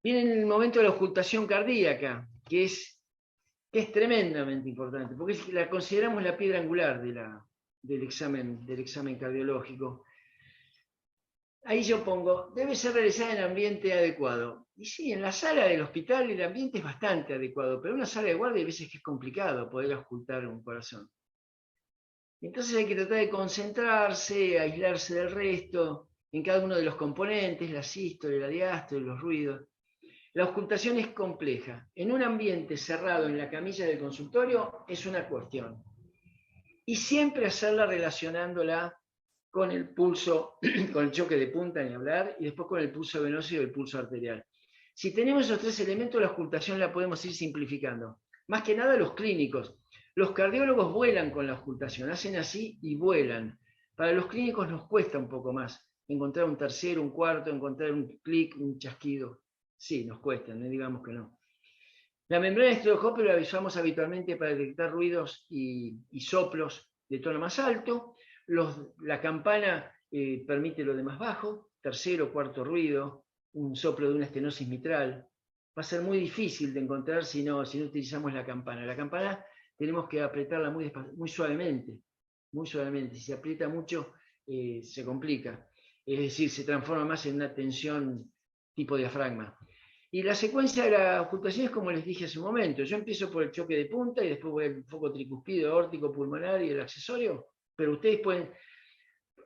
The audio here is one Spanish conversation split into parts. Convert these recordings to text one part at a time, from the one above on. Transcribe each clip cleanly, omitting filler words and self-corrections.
Viene el momento de la ocultación cardíaca, que es tremendamente importante, porque la consideramos la piedra angular del examen cardiológico. Ahí yo pongo, debe ser realizada en ambiente adecuado. Y sí, en la sala del hospital el ambiente es bastante adecuado, pero en una sala de guardia hay veces que es complicado poder ocultar un corazón. Entonces hay que tratar de concentrarse, aislarse del resto, en cada uno de los componentes, la sístole, la diástole, los ruidos. La ocultación es compleja. En un ambiente cerrado en la camilla del consultorio es una cuestión. Y siempre hacerla relacionándola con el pulso, con el choque de punta, ni hablar, y después con el pulso venoso y el pulso arterial. Si tenemos esos tres elementos, la ocultación la podemos ir simplificando. Más que nada los clínicos. Los cardiólogos vuelan con la ocultación, hacen así y vuelan. Para los clínicos nos cuesta un poco más encontrar un tercero, un cuarto, encontrar un clic, un chasquido. Sí, nos cuesta, no digamos que no. La membrana estereoscópica la usamos habitualmente para detectar ruidos y soplos de tono más alto. La campana permite lo de más bajo, tercero, cuarto ruido, un soplo de una estenosis mitral. Va a ser muy difícil de encontrar si no utilizamos la campana. La campana tenemos que apretarla muy suavemente, muy suavemente. Si se aprieta mucho, se complica. Es decir, se transforma más en una tensión tipo diafragma. Y la secuencia de la ocultación es como les dije hace un momento. Yo empiezo por el choque de punta y después voy al foco tricuspido, aórtico, pulmonar y el accesorio. Pero ustedes pueden.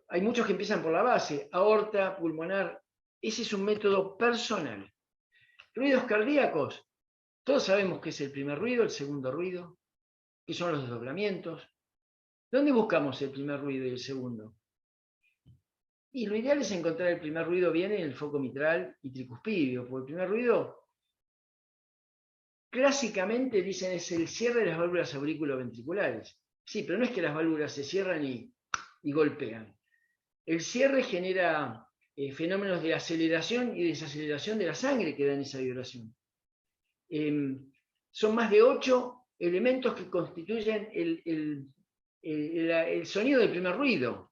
Hay muchos que empiezan por la base, aorta, pulmonar. Ese es un método personal. Ruidos cardíacos. Todos sabemos qué es el primer ruido, el segundo ruido, qué son los desdoblamientos. ¿Dónde buscamos el primer ruido y el segundo? Y lo ideal es encontrar el primer ruido bien en el foco mitral y tricuspidio, porque el primer ruido clásicamente dicen es el cierre de las válvulas auriculoventriculares. Sí, pero no es que las válvulas se cierran y golpean. El cierre genera fenómenos de aceleración y desaceleración de la sangre que dan esa vibración. Son más de 8 elementos que constituyen el sonido del primer ruido.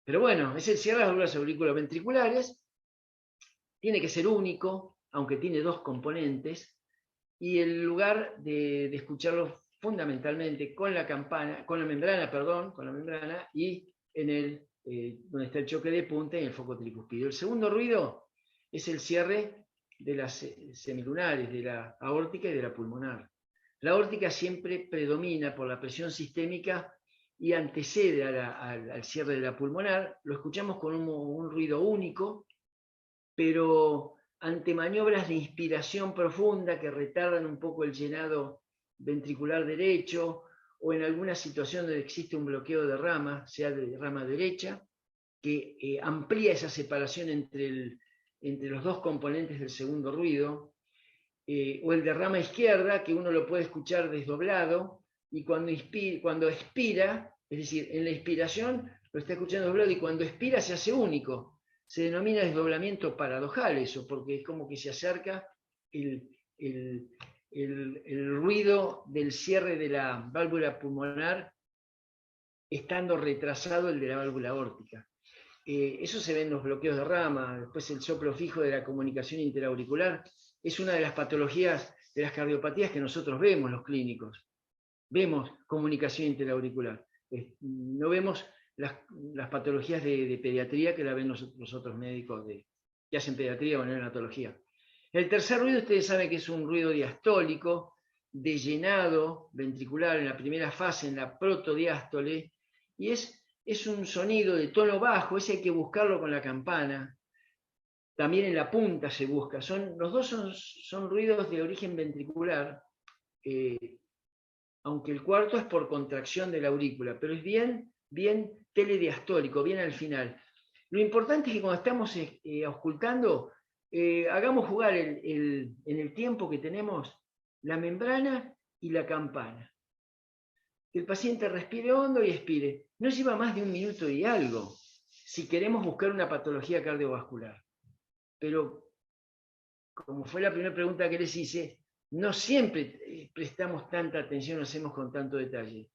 Pero bueno, es el cierre de las válvulas auriculoventriculares. Tiene que ser único, aunque tiene dos componentes, y el lugar de escucharlo fundamentalmente con la campana, con la membrana y en donde está el choque de punta y en el foco tricuspidio. El segundo ruido es el cierre de las semilunares, de la aórtica y de la pulmonar. La aórtica siempre predomina por la presión sistémica y antecede al cierre de la pulmonar. Lo escuchamos con un ruido único, pero ante maniobras de inspiración profunda que retardan un poco el llenado ventricular derecho o en alguna situación donde existe un bloqueo de rama, sea de rama derecha, que amplía esa separación entre los dos componentes del segundo ruido, o el de rama izquierda, que uno lo puede escuchar desdoblado, y cuando expira, es decir, en la inspiración lo está escuchando doblado y cuando expira se hace único. Se denomina desdoblamiento paradojal eso, porque es como que se acerca el, el, el ruido del cierre de la válvula pulmonar estando retrasado el de la válvula aórtica. Eso se ve en los bloqueos de rama, después el soplo fijo de la comunicación interauricular, es una de las patologías de las cardiopatías que nosotros vemos los clínicos. Vemos comunicación interauricular. No vemos las patologías de pediatría que la ven los otros médicos que hacen pediatría o neonatología. El tercer ruido, ustedes saben que es un ruido diastólico, de llenado ventricular en la primera fase, en la protodiástole, y es un sonido de tono bajo, ese hay que buscarlo con la campana. También en la punta se busca. Los dos son ruidos de origen ventricular, aunque el cuarto es por contracción de la aurícula, pero es bien telediastólico, bien al final. Lo importante es que cuando estamos auscultando, hagamos jugar en el tiempo que tenemos la membrana y la campana. Que el paciente respire hondo y expire. No lleva más de 1 minuto y algo si queremos buscar una patología cardiovascular. Pero, como fue la primera pregunta que les hice, no siempre prestamos tanta atención, lo hacemos con tanto detalle.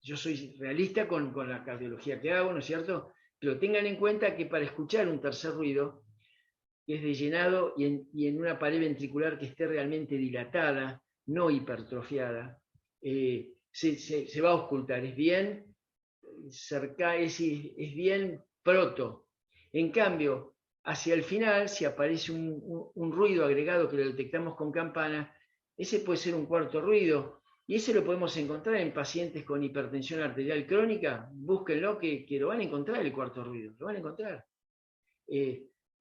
Yo soy realista con la cardiología que hago, ¿no es cierto? Pero tengan en cuenta que para escuchar un tercer ruido que es de llenado y en una pared ventricular que esté realmente dilatada, no hipertrofiada, se va a auscultar. Es bien cerca, es bien proto. En cambio, hacia el final, si aparece un ruido agregado que lo detectamos con campana, ese puede ser un cuarto ruido, y ese lo podemos encontrar en pacientes con hipertensión arterial crónica. Búsquenlo, que lo van a encontrar el cuarto ruido, lo van a encontrar.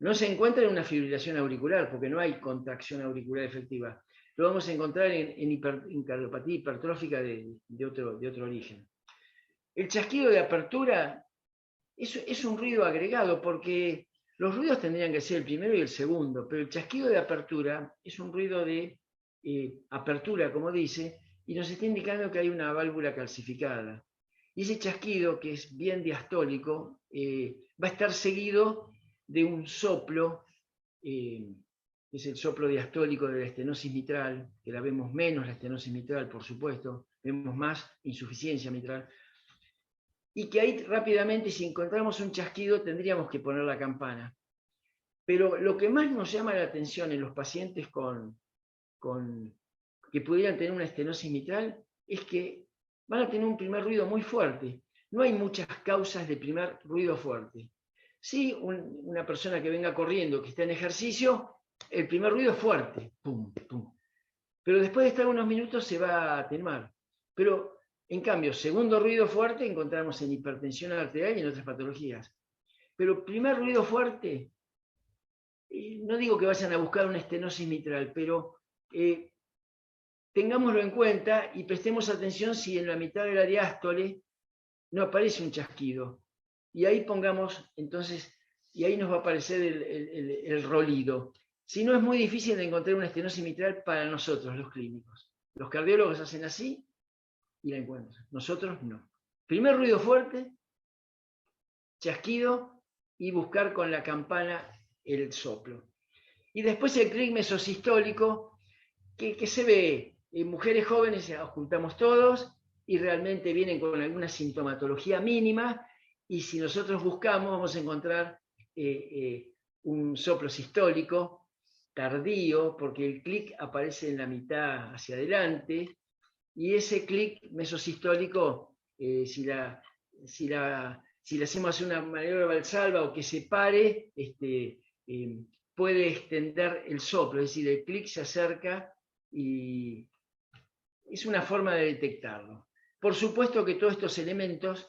No se encuentra en una fibrilación auricular, porque no hay contracción auricular efectiva. Lo vamos a encontrar en cardiopatía hipertrófica de otro origen. El chasquido de apertura es un ruido agregado, porque los ruidos tendrían que ser el primero y el segundo, pero el chasquido de apertura es un ruido de apertura, como dice, y nos está indicando que hay una válvula calcificada. Y ese chasquido, que es bien diastólico, va a estar seguido de un soplo, que es el soplo diastólico de la estenosis mitral, que la vemos menos, la estenosis mitral, por supuesto, vemos más insuficiencia mitral, y que ahí rápidamente, si encontramos un chasquido, tendríamos que poner la campana. Pero lo que más nos llama la atención en los pacientes que pudieran tener una estenosis mitral es que van a tener un primer ruido muy fuerte. No hay muchas causas de primer ruido fuerte. Sí, una persona que venga corriendo, que está en ejercicio, el primer ruido es fuerte, pum, pum. Pero después de estar unos minutos se va a atenuar. Pero en cambio, segundo ruido fuerte encontramos en hipertensión arterial y en otras patologías. Pero primer ruido fuerte, no digo que vayan a buscar una estenosis mitral, pero tengámoslo en cuenta y prestemos atención si en la mitad de la diástole no aparece un chasquido. Y ahí pongamos, entonces, y ahí nos va a aparecer el rolido. Si no, es muy difícil de encontrar una estenosis mitral para nosotros, los clínicos. Los cardiólogos hacen así y la encuentran. Nosotros no. Primer ruido fuerte, chasquido y buscar con la campana el soplo. Y después el clic mesosistólico, que se ve en mujeres jóvenes, ocultamos todos y realmente vienen con alguna sintomatología mínima, y si nosotros buscamos vamos a encontrar un soplo sistólico tardío, porque el clic aparece en la mitad hacia adelante, y ese clic mesosistólico, si le hacemos una maniobra valsalva o que se pare, puede extender el soplo, es decir, el clic se acerca y es una forma de detectarlo. Por supuesto que todos estos elementos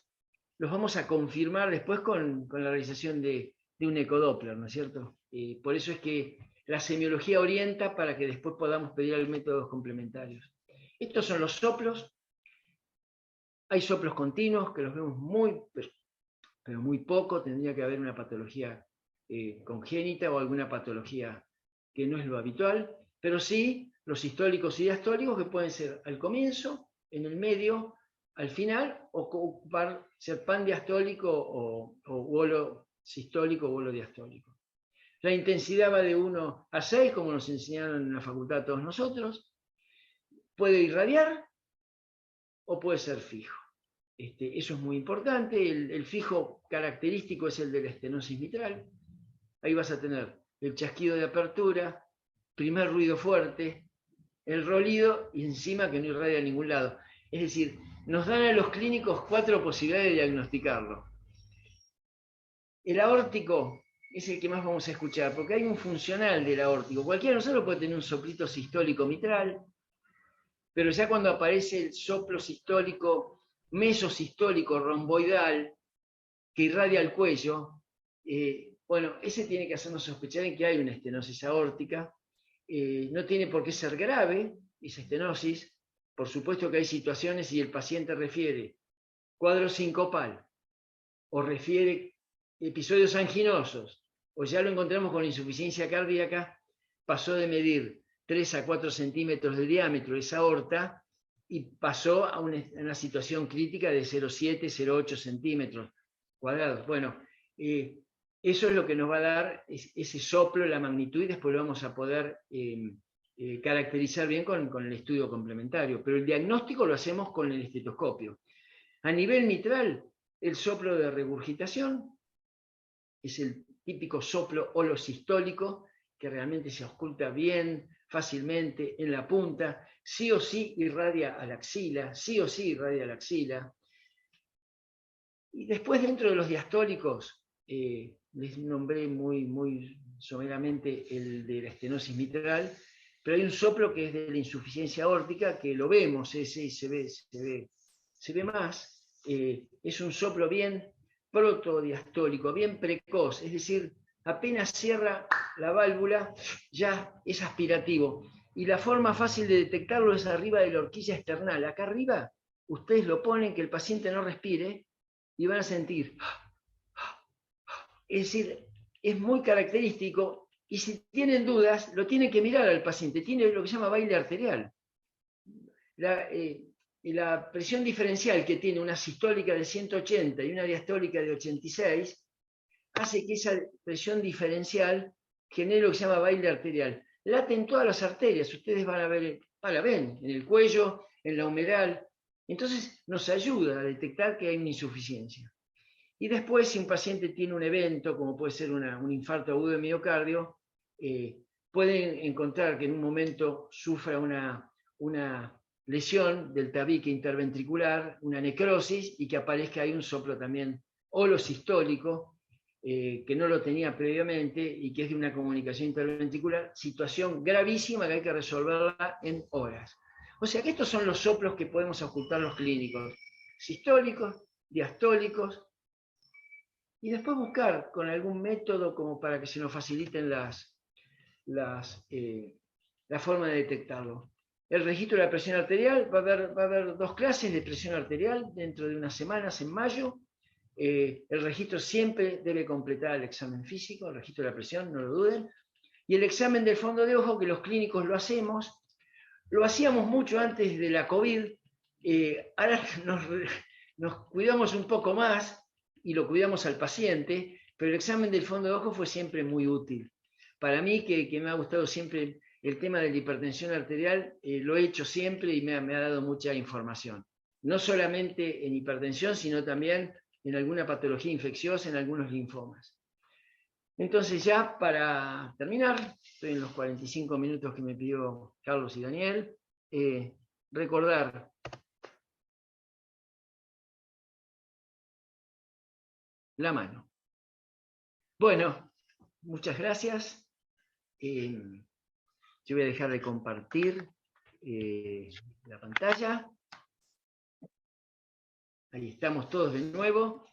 los vamos a confirmar después con la realización de un ecodoppler, ¿no es cierto? Por eso es que la semiología orienta para que después podamos pedir métodos complementarios. Estos son los soplos. Hay soplos continuos que los vemos pero muy poco. Tendría que haber una patología congénita o alguna patología que no es lo habitual, pero sí los sistólicos y diastólicos, que pueden ser al comienzo, en el medio, al final, o ser pandiastólico o bolo sistólico o bolo diastólico. La intensidad va de 1 a 6, como nos enseñaron en la facultad a todos nosotros. Puede irradiar o puede ser fijo. Eso es muy importante. El fijo característico es el de la estenosis mitral. Ahí vas a tener el chasquido de apertura, primer ruido fuerte, el rolido y encima que no irradia a ningún lado. Es decir, nos dan a los clínicos 4 posibilidades de diagnosticarlo. El aórtico es el que más vamos a escuchar, porque hay un funcional del aórtico. Cualquiera de nosotros puede tener un soplito sistólico mitral, pero ya cuando aparece el soplo sistólico, mesosistólico romboidal, que irradia el cuello, bueno, ese tiene que hacernos sospechar en que hay una estenosis aórtica. No tiene por qué ser grave esa estenosis. Por supuesto que hay situaciones, si el paciente refiere cuadro sincopal o refiere episodios anginosos, o ya lo encontramos con insuficiencia cardíaca, pasó de medir 3 a 4 centímetros de diámetro esa aorta y pasó a una situación crítica de 0,7, 0,8 centímetros cuadrados. Bueno, eso es lo que nos va a dar ese soplo, la magnitud, y después lo vamos a poder caracterizar bien con el estudio complementario. Pero el diagnóstico lo hacemos con el estetoscopio. A nivel mitral, el soplo de regurgitación es el típico soplo holosistólico, que realmente se ausculta bien, fácilmente, en la punta, sí o sí irradia a la axila, sí o sí irradia a la axila. Y después dentro de los diastólicos, les nombré muy someramente el de la estenosis mitral, pero hay un soplo que es de la insuficiencia aórtica, que lo vemos, ese se ve más, es un soplo bien protodiastólico, bien precoz, es decir, apenas cierra la válvula, ya es aspirativo. Y la forma fácil de detectarlo es arriba de la horquilla esternal. Acá arriba, ustedes lo ponen que el paciente no respire y van a sentir. Es decir, es muy característico y si tienen dudas, lo tienen que mirar al paciente. Tiene lo que se llama baile arterial. La presión diferencial que tiene una sistólica de 180 y una diastólica de 86 hace que esa presión diferencial genere lo que se llama baile arterial. Late en todas las arterias, ustedes van a ver, la ven, en el cuello, en la humeral. Entonces nos ayuda a detectar que hay una insuficiencia. Y después, si un paciente tiene un evento, como puede ser un infarto agudo de miocardio, pueden encontrar que en un momento sufra una lesión del tabique interventricular, una necrosis, y que aparezca ahí un soplo también holosistólico, que no lo tenía previamente y que es de una comunicación interventricular, situación gravísima que hay que resolverla en horas. O sea que estos son los soplos que podemos ocultar los clínicos: sistólicos, diastólicos, y después buscar con algún método como para que se nos faciliten la forma de detectarlo. El registro de la presión arterial, va a haber 2 clases de presión arterial dentro de unas semanas, en mayo. El registro siempre debe completar el examen físico, el registro de la presión, no lo duden. Y el examen del fondo de ojo, que los clínicos lo hacemos, lo hacíamos mucho antes de la COVID, ahora nos cuidamos un poco más y lo cuidamos al paciente, pero el examen del fondo de ojo fue siempre muy útil. Para mí, que me ha gustado siempre el tema de la hipertensión arterial, lo he hecho siempre y me ha dado mucha información. No solamente en hipertensión, sino también en alguna patología infecciosa, en algunos linfomas. Entonces, ya para terminar, estoy en los 45 minutos que me pidió Carlos y Daniel, recordar la mano. Bueno, muchas gracias. Yo voy a dejar de compartir la pantalla. Ahí estamos todos de nuevo.